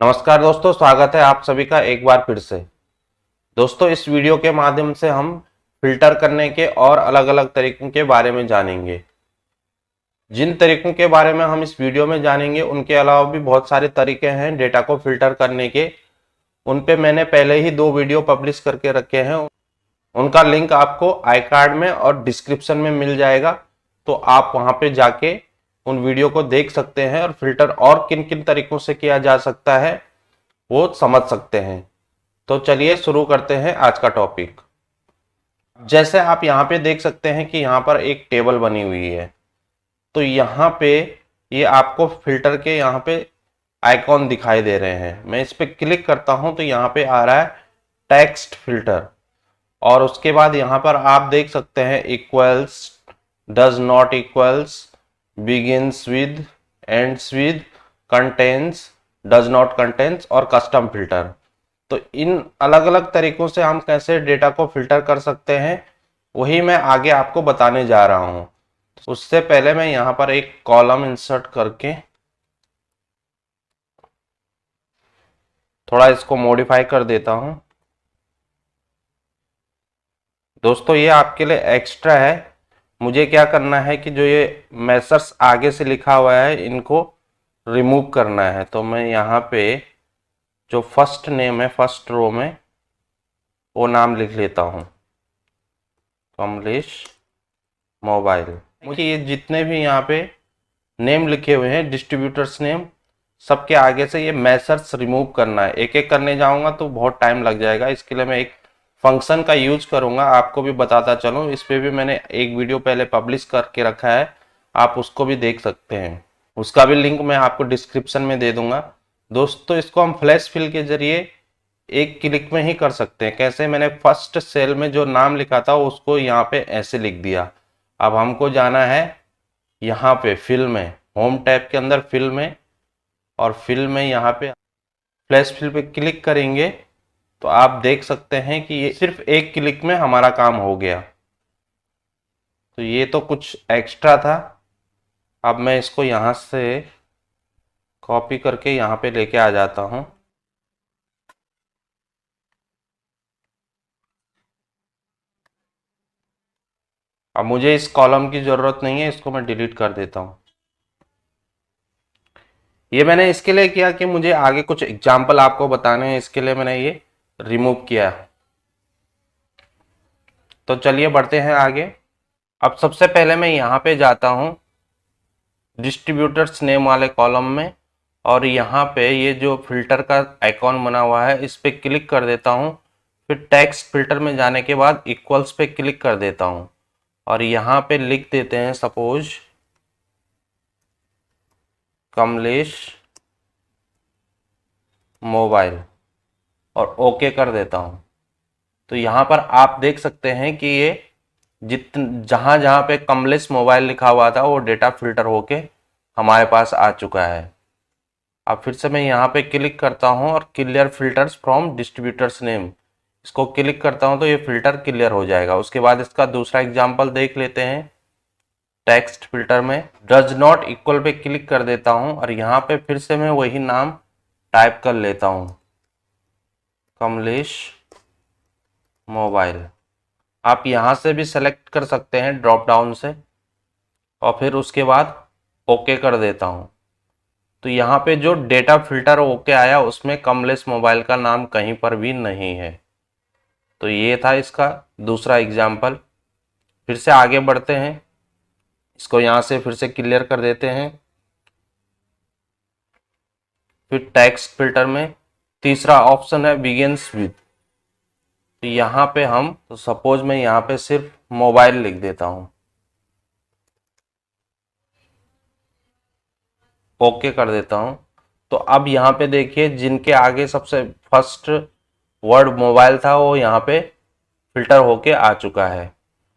नमस्कार दोस्तों, स्वागत है आप सभी का एक बार फिर से। दोस्तों, इस वीडियो के माध्यम से हम फिल्टर करने के और अलग अलग तरीकों के बारे में जानेंगे। जिन तरीकों के बारे में हम इस वीडियो में जानेंगे उनके अलावा भी बहुत सारे तरीके हैं डेटा को फिल्टर करने के। उन पे मैंने पहले ही 2 वीडियो पब्लिश करके रखे हैं। उनका लिंक आपको आई कार्ड में और डिस्क्रिप्शन में मिल जाएगा, तो आप वहां पे जाके उन वीडियो को देख सकते हैं और फिल्टर और किन किन तरीकों से किया जा सकता है वो समझ सकते हैं। तो चलिए शुरू करते हैं आज का टॉपिक। जैसे आप यहाँ पे देख सकते हैं कि यहाँ पर एक टेबल बनी हुई है, तो यहाँ पे ये आपको फिल्टर के यहाँ पे आइकॉन दिखाई दे रहे हैं। मैं इस पे क्लिक करता हूँ तो यहाँ पे आ रहा है टेक्स्ट फिल्टर, और उसके बाद यहाँ पर आप देख सकते हैं equals, does not equals, begins with, ends with, contains, does not contains और कस्टम फिल्टर। तो इन अलग अलग तरीकों से हम कैसे डेटा को फिल्टर कर सकते हैं वही मैं आगे आपको बताने जा रहा हूं। उससे पहले मैं यहां पर एक कॉलम इंसर्ट करके थोड़ा इसको मॉडिफाई कर देता हूं। दोस्तों, ये आपके लिए एक्स्ट्रा है। मुझे क्या करना है कि जो ये मेसर्स आगे से लिखा हुआ है इनको रिमूव करना है। तो मैं यहाँ पे जो फर्स्ट नेम है फर्स्ट रो में वो नाम लिख लेता हूँ, कमलेश मोबाइल। मुझे ये जितने भी यहाँ पे नेम लिखे हुए हैं डिस्ट्रीब्यूटर्स नेम, सबके आगे से ये मेसर्स रिमूव करना है। एक एक करने जाऊंगा तो बहुत टाइम लग जाएगा। इसके लिए मैं एक फंक्शन का यूज करूंगा, आपको भी बताता चलूं। इस पे भी मैंने एक वीडियो पहले पब्लिश करके रखा है, आप उसको भी देख सकते हैं। उसका भी लिंक मैं आपको डिस्क्रिप्शन में दे दूंगा। दोस्तों, इसको हम फ्लैश फिल के जरिए एक क्लिक में ही कर सकते हैं। कैसे? मैंने फर्स्ट सेल में जो नाम लिखा था उसको यहाँ पे ऐसे लिख दिया। अब हमको जाना है यहाँ पे फिल में, होम टैब के अंदर फिल में, और फिल में यहाँ पे फ्लैश फिल पे क्लिक करेंगे तो आप देख सकते हैं कि ये सिर्फ एक क्लिक में हमारा काम हो गया। तो ये तो कुछ एक्स्ट्रा था। अब मैं इसको यहाँ से कॉपी करके यहाँ पे लेके आ जाता हूँ। अब मुझे इस कॉलम की ज़रूरत नहीं है, इसको मैं डिलीट कर देता हूँ। ये मैंने इसके लिए किया कि मुझे आगे कुछ एग्जाम्पल आपको बताने हैं, इसके लिए मैंने ये रिमूव किया। तो चलिए बढ़ते हैं आगे। अब सबसे पहले मैं यहाँ पे जाता हूँ डिस्ट्रीब्यूटर्स नेम वाले कॉलम में, और यहाँ पे ये जो फिल्टर का आइकॉन बना हुआ है इस पे क्लिक कर देता हूँ। फिर टेक्स्ट फिल्टर में जाने के बाद इक्वल्स पे क्लिक कर देता हूँ, और यहाँ पे लिख देते हैं सपोज कमलेश मोबाइल, और ओके कर देता हूँ। तो यहाँ पर आप देख सकते हैं कि ये जहाँ जहाँ पे कमलेश मोबाइल लिखा हुआ था वो डेटा फिल्टर होके हमारे पास आ चुका है। अब फिर से मैं यहाँ पे क्लिक करता हूँ और clear filters from distributors name, इसको क्लिक करता हूँ तो ये फिल्टर क्लियर हो जाएगा। उसके बाद इसका दूसरा एग्जाम्पल देख लेते हैं। टेक्स्ट फिल्टर में does not equal pay click कर देता हूँ, और यहाँ पे फिर से मैं वही नाम टाइप कर लेता हूँ, कमलेश मोबाइल। आप यहाँ से भी सेलेक्ट कर सकते हैं ड्रॉप डाउन से, और फिर उसके बाद ओके कर देता हूँ। तो यहाँ पे जो डेटा फिल्टर ओके आया उसमें कमलेश मोबाइल का नाम कहीं पर भी नहीं है। तो ये था इसका दूसरा एग्जाम्पल। फिर से आगे बढ़ते हैं, इसको यहाँ से फिर से क्लियर कर देते हैं। फिर टेक्स्ट फिल्टर में तीसरा ऑप्शन है बिगिंस विद, तो यहाँ पे हम तो सपोज मैं यहाँ पे सिर्फ मोबाइल लिख देता हूँ, ओके कर देता हूँ। तो अब यहाँ पे देखिए जिनके आगे सबसे फर्स्ट वर्ड मोबाइल था वो यहाँ पे फिल्टर होके आ चुका है।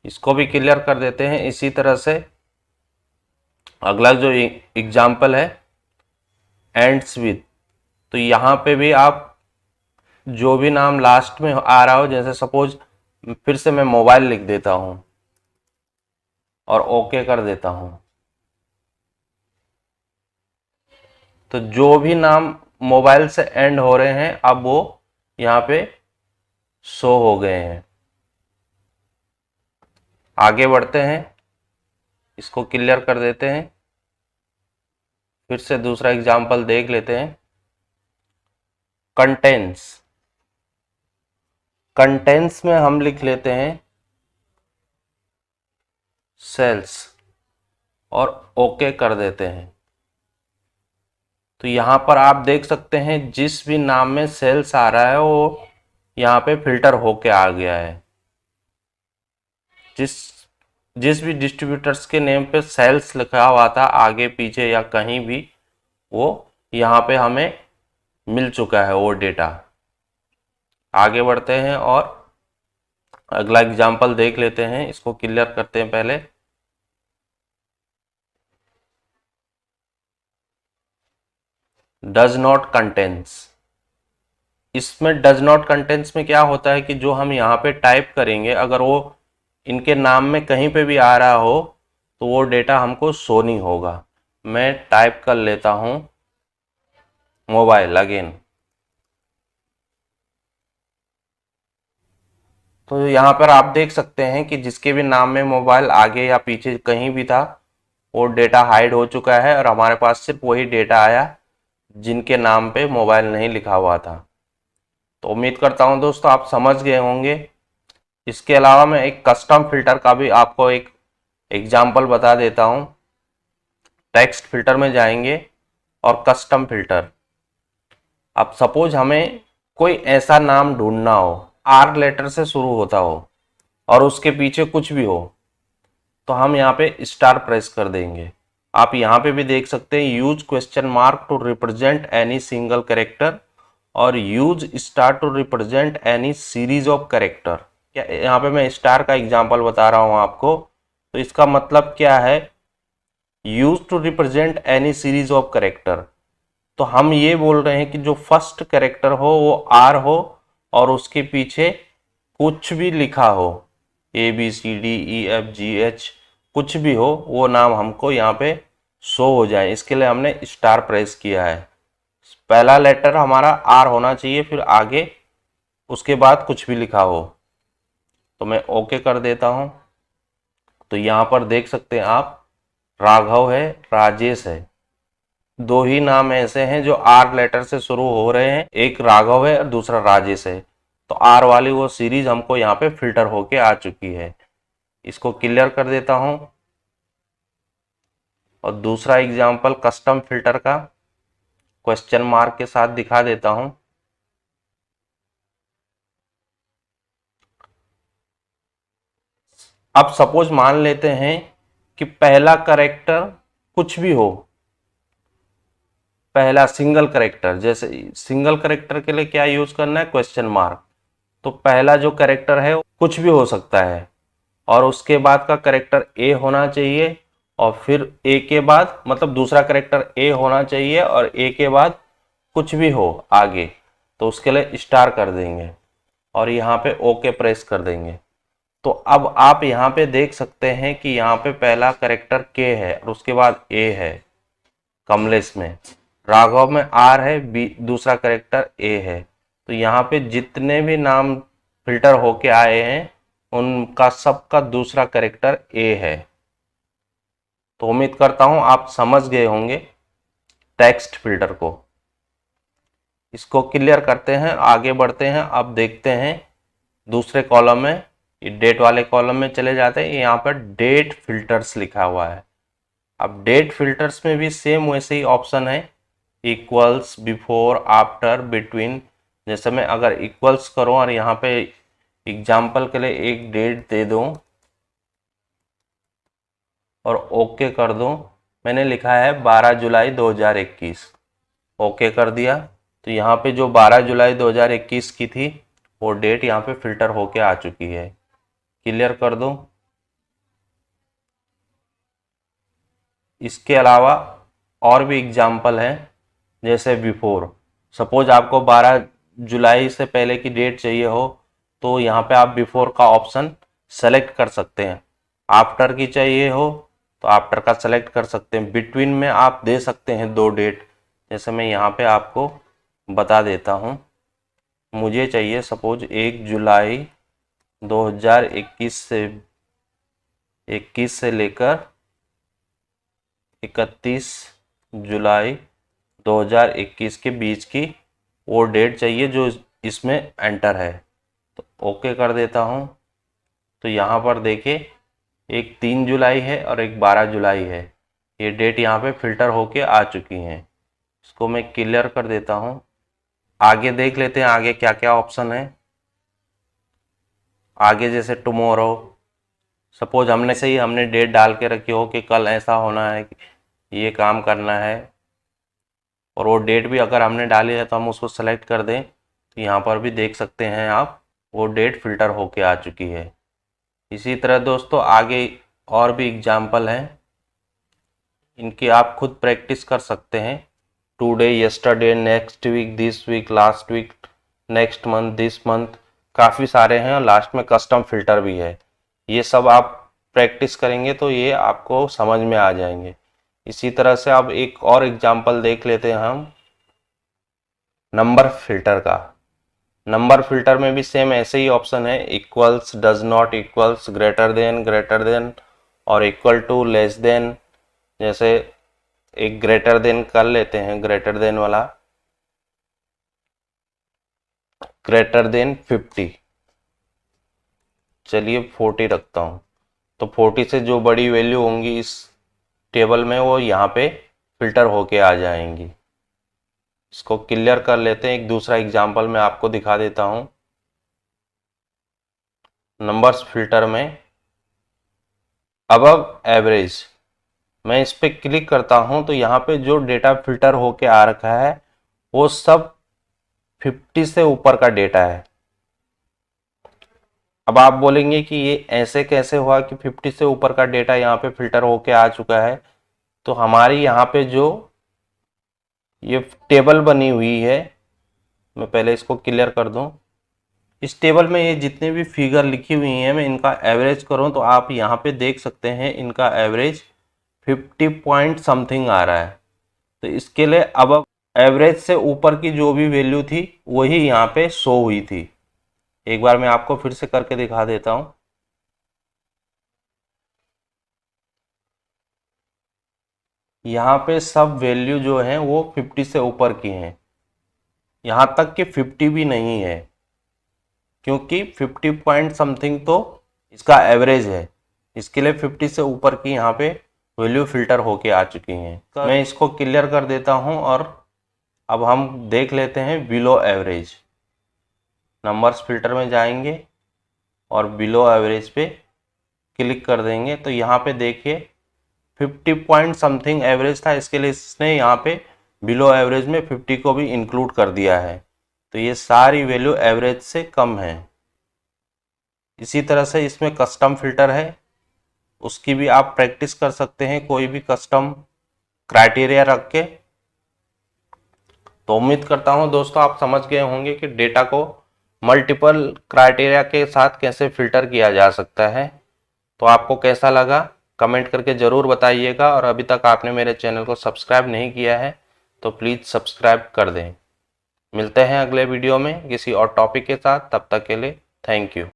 इसको भी क्लियर कर देते हैं। इसी तरह से अगला जो एग्जाम्पल है एंड्स विद, तो यहाँ पे भी आप जो भी नाम लास्ट में आ रहा हो, जैसे सपोज फिर से मैं मोबाइल लिख देता हूँ और ओके कर देता हूँ, तो जो भी नाम मोबाइल से एंड हो रहे हैं, अब वो यहाँ पे शो हो गए हैं। आगे बढ़ते हैं, इसको क्लियर कर देते हैं, फिर से दूसरा एग्जाम्पल देख लेते हैं। कंटेंट्स, कंटेंट्स में हम लिख लेते हैं सेल्स और ओके कर देते हैं। तो यहाँ पर आप देख सकते हैं जिस भी नाम में सेल्स आ रहा है वो यहाँ पे फिल्टर होके आ गया है। जिस जिस भी डिस्ट्रीब्यूटर्स के नेम पे सेल्स लिखा हुआ था आगे पीछे या कहीं भी, वो यहाँ पे हमें मिल चुका है वो डेटा। आगे बढ़ते हैं और अगला एग्जाम्पल देख लेते हैं, इसको क्लियर करते हैं पहले। डज नॉट कंटेंस, इसमें डज नॉट कंटेंस में क्या होता है कि जो हम यहाँ पे टाइप करेंगे अगर वो इनके नाम में कहीं पे भी आ रहा हो तो वो डेटा हमको शो नहीं होगा। मैं टाइप कर लेता हूँ मोबाइल अगेन, तो यहाँ पर आप देख सकते हैं कि जिसके भी नाम में मोबाइल आगे या पीछे कहीं भी था वो डेटा हाइड हो चुका है और हमारे पास सिर्फ वही डेटा आया जिनके नाम पे मोबाइल नहीं लिखा हुआ था। तो उम्मीद करता हूँ दोस्तों आप समझ गए होंगे। इसके अलावा मैं एक कस्टम फिल्टर का भी आपको एक एग्जाम्पल बता देता हूँ। टेक्स्ट फिल्टर में जाएंगे और कस्टम फिल्टर। अब सपोज हमें कोई ऐसा नाम ढूंढना हो, आर लेटर से शुरू होता हो और उसके पीछे कुछ भी हो, तो हम यहाँ पे स्टार प्रेस कर देंगे। आप यहाँ पे भी देख सकते हैं use question mark to represent any single character और use star to represent any series of character. यहाँ पे मैं स्टार का एग्जांपल बता रहा हूँ आपको, तो इसका मतलब क्या है, use to represent any series of character. तो हम ये बोल रहे हैं कि जो फर्स्ट कैरेक्टर हो वो आर हो और उसके पीछे कुछ भी लिखा हो, A B C D E F G H कुछ भी हो, वो नाम हमको यहाँ पे शो हो जाए। इसके लिए हमने स्टार प्रेस किया है। पहला लेटर हमारा आर होना चाहिए, फिर आगे उसके बाद कुछ भी लिखा हो। तो मैं ओके कर देता हूँ। तो यहाँ पर देख सकते हैं आप, राघव है, राजेश है, दो ही नाम ऐसे हैं जो आर लेटर से शुरू हो रहे हैं, एक राघव है और दूसरा राजेश है। तो आर वाली वो सीरीज हमको यहाँ पे फिल्टर होके आ चुकी है। इसको क्लियर कर देता हूं और दूसरा एग्जांपल कस्टम फिल्टर का क्वेश्चन मार्क के साथ दिखा देता हूं। अब सपोज मान लेते हैं कि पहला कैरेक्टर कुछ भी हो, पहला सिंगल कैरेक्टर, जैसे सिंगल कैरेक्टर के लिए क्या यूज करना है, क्वेश्चन मार्क। तो पहला जो कैरेक्टर है कुछ भी हो सकता है और उसके बाद का कैरेक्टर ए होना चाहिए और फिर ए के बाद मतलब दूसरा कैरेक्टर ए होना चाहिए और ए के बाद कुछ भी हो आगे, तो उसके लिए स्टार कर देंगे और यहाँ पे ओके प्रेस कर देंगे। तो अब आप यहाँ पे देख सकते हैं कि यहाँ पे पहला कैरेक्टर के है और उसके बाद ए है, कमलेश में, राघव में आर है, बी दूसरा कैरेक्टर ए है। तो यहाँ पे जितने भी नाम फिल्टर होके आए हैं उनका सबका दूसरा कैरेक्टर ए है। तो उम्मीद करता हूं आप समझ गए होंगे टेक्स्ट फिल्टर को। इसको क्लियर करते हैं, आगे बढ़ते हैं। अब देखते हैं दूसरे कॉलम में, डेट वाले कॉलम में चले जाते हैं। यहाँ पर डेट फिल्टर्स लिखा हुआ है। अब डेट फिल्टर्स में भी सेम वैसे ही ऑप्शन है, इक्वल्स, बिफोर, आफ्टर, बिटवीन। जैसे मैं अगर इक्वल्स करूं और यहाँ पे एग्जाम्पल के लिए एक डेट दे दूं और ओके कर दूं, मैंने लिखा है 12 जुलाई 2021, ओके कर दिया। तो यहाँ पे जो 12 जुलाई 2021 की थी वो डेट यहाँ पे फिल्टर होके आ चुकी है। क्लियर कर दूं। इसके अलावा और भी एग्जाम्पल हैं, जैसे बिफोर। सपोज आपको 12 जुलाई से पहले की डेट चाहिए हो तो यहाँ पे आप बिफोर का ऑप्शन सेलेक्ट कर सकते हैं। आफ्टर की चाहिए हो तो आफ्टर का सेलेक्ट कर सकते हैं। बिटवीन में आप दे सकते हैं दो डेट, जैसे मैं यहाँ पे आपको बता देता हूँ। मुझे चाहिए सपोज 1 जुलाई 2021 से लेकर 31 जुलाई 2021 के बीच की वो डेट चाहिए जो इसमें एंटर है। तो ओके कर देता हूँ। तो यहाँ पर देखिए एक 3 जुलाई है और एक 12 जुलाई है। ये डेट यहाँ पे फिल्टर होके आ चुकी हैं। इसको मैं क्लियर कर देता हूँ। आगे देख लेते हैं आगे क्या क्या ऑप्शन है। आगे जैसे टुमारो, सपोज हमने डेट डाल के रखी हो कि कल ऐसा होना है, ये काम करना है, और वो डेट भी अगर हमने डाली है तो हम उसको सेलेक्ट कर दें तो यहाँ पर भी देख सकते हैं आप वो डेट फिल्टर होके आ चुकी है। इसी तरह दोस्तों आगे और भी एग्जाम्पल हैं, इनकी आप खुद प्रैक्टिस कर सकते हैं। Today, yesterday, next week, this week, last week, next month, this month, काफ़ी सारे हैं और लास्ट में कस्टम फिल्टर भी है। ये सब आप प्रैक्टिस करेंगे तो ये आपको समझ में आ जाएंगे। इसी तरह से अब एक और एग्जाम्पल देख लेते हैं हम नंबर फिल्टर का। नंबर फिल्टर में भी सेम ऐसे ही ऑप्शन है, equals, does not equals, greater than और इक्वल टू, लेस देन। जैसे एक ग्रेटर देन कर लेते हैं, ग्रेटर देन वाला, ग्रेटर देन 50, चलिए 40 रखता हूँ। तो 40 से जो बड़ी वैल्यू होंगी इस टेबल में वो यहाँ पे फिल्टर होके आ जाएंगी। इसको क्लियर कर लेते हैं। एक दूसरा एग्जांपल मैं आपको दिखा देता हूँ। नंबर्स फिल्टर में अबव एवरेज, मैं इस पर क्लिक करता हूँ तो यहाँ पे जो डेटा फिल्टर होके आ रखा है वो सब 50 से ऊपर का डेटा है। अब आप बोलेंगे कि ये ऐसे कैसे हुआ कि 50 से ऊपर का डेटा यहाँ पे फिल्टर होके आ चुका है। तो हमारी यहाँ पे जो ये टेबल बनी हुई है, मैं पहले इसको क्लियर कर दूं। इस टेबल में ये जितने भी फिगर लिखी हुई हैं मैं इनका एवरेज करूं तो आप यहाँ पे देख सकते हैं इनका एवरेज 50 पॉइंट समथिंग आ रहा है। तो इसके लिए अब एवरेज से ऊपर की जो भी वैल्यू थी वही यहाँ पे शो हुई थी। एक बार मैं आपको फिर से करके दिखा देता हूँ। यहाँ पे सब वैल्यू जो है वो 50 से ऊपर की हैं, यहाँ तक कि 50 भी नहीं है, क्योंकि 50 पॉइंट समथिंग तो इसका एवरेज है। इसके लिए 50 से ऊपर की यहाँ पे वैल्यू फिल्टर होके आ चुकी हैं। मैं इसको क्लियर कर देता हूँ और अब हम देख लेते हैं बिलो एवरेज। नंबर्स फिल्टर में जाएंगे और बिलो एवरेज पे क्लिक कर देंगे तो यहाँ पे देखिए 50 पॉइंट समथिंग एवरेज था, इसके लिए इसने यहाँ पे बिलो एवरेज में 50 को भी इंक्लूड कर दिया है। तो ये सारी वैल्यू एवरेज से कम है। इसी तरह से इसमें कस्टम फिल्टर है, उसकी भी आप प्रैक्टिस कर सकते हैं कोई भी कस्टम क्राइटेरिया रख के। तो उम्मीद करता हूं दोस्तों आप समझ गए होंगे कि डेटा को मल्टीपल क्राइटेरिया के साथ कैसे फिल्टर किया जा सकता है। तो आपको कैसा लगा कमेंट करके ज़रूर बताइएगा, और अभी तक आपने मेरे चैनल को सब्सक्राइब नहीं किया है तो प्लीज़ सब्सक्राइब कर दें। मिलते हैं अगले वीडियो में किसी और टॉपिक के साथ, तब तक के लिए थैंक यू।